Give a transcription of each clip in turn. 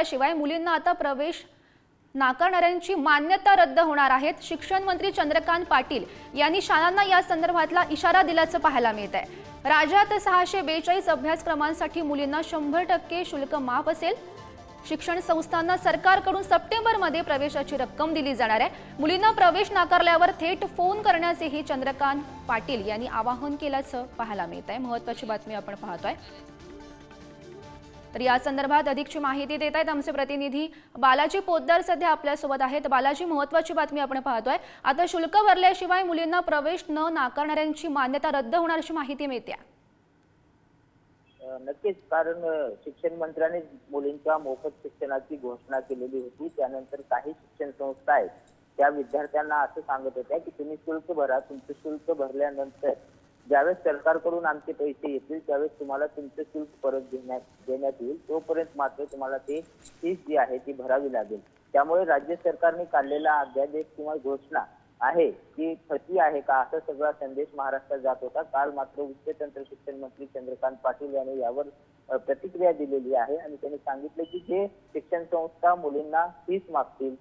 भरल्याशिवाय मुलींना आता प्रवेश नाकारणाऱ्यांची मान्यता रद्द होणार आहे। शिक्षण मंत्री चंद्रकांत पाटील यांनी शाळांना या संदर्भातला इशारा दिल्याचं पाहायला मिळत आहे। राज्यात 642 अभ्यासक्रमांसाठी मुलींना 100% शुल्क माफ असेल। शिक्षण संस्थांना सरकारकडून सप्टेंबरमध्ये प्रवेशाची रक्कम दिली जाणार आहे। मुलींना प्रवेश नाकारल्यावर थेट फोन करण्याचेही चंद्रकांत पाटील यांनी आवाहन केल्याचं पाहायला मिळत आहे। महत्त्वाची बातमी आपण पाहतोय। तर या संदर्भात अधिकची माहिती देत आहेत आमचे प्रतिनिधी बालाजी पोद्दार सध्या आपल्या सोबत आहेत। बालाजी, महत्त्वाची बातमी आपण पाहतोय, आता शुल्क भरल्याशिवाय मुलींना प्रवेश न नाकारणाऱ्यांची मान्यता रद्द होण्याची माहिती मिळते। नक्कीच, कारण शिक्षण मंत्र्यांनी मुलींच्या मोफत शिक्षणाची घोषणा केलेली होती। त्यानंतर काही शिक्षण संस्था आहेत त्या विद्यार्थ्यांना असं सांगत होत्या की तुम्ही शुल्क भरा, तुमचं शुल्क भरल्यानंतर ज्यावेळेस सरकारकडून आमचे पैसे येतील त्यावेळेस तुम्हाला तुमचं शुल्क परत देण्यात येईल, तोपर्यंत मात्र तुम्हाला ते फीस जी आहे ती भरावी लागेल। त्यामुळे राज्य सरकारने काढलेला अध्यादेश किंवा घोषणा आहे की खची आहे का, असा सगळा संदेश महाराष्ट्रात जात होता। काल मात्र उच्च तंत्र शिक्षण मंत्री चंद्रकांत पाटील यांनी यावर प्रतिक्रिया दिलेली आहे आणि त्यांनी सांगितले की जे शिक्षण संस्था मुलींना फीस मागतील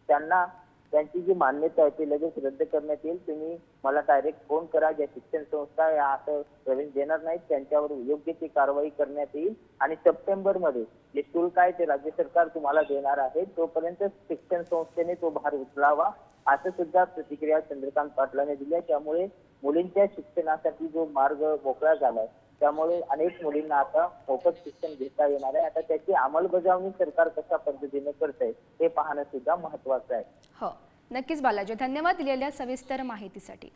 त्यांना त्यांची जी मान्यता आहे ती लगेच रद्द करण्यात येईल। तुम्ही मला डायरेक्ट फोन करा, ज्या शिक्षण संस्था या असं प्रवेश देणार नाहीत त्यांच्यावर योग्य ती कारवाई करण्यात येईल आणि सप्टेंबरमध्ये जे शुल्क आहे ते राज्य सरकार तुम्हाला देणार आहे, तोपर्यंत शिक्षण संस्थेने तो भार उचलावा, असं सुद्धा प्रतिक्रिया चंद्रकांत पाटलांनी दिली। त्यामुळे मुलींच्या शिक्षणासाठी जो मार्ग मोकळा झालाय त्यामुळे अनेक मुलींना आता मोफत शिक्षण घेता येणार आहे। आता त्याची अंमलबजावणी सरकार कशा पद्धतीने करतंय हे पाहणं सुद्धा महत्त्वाचं आहे। हो, नक्कीच बालाजी, धन्यवाद दिलेल्या सविस्तर माहितीसाठी।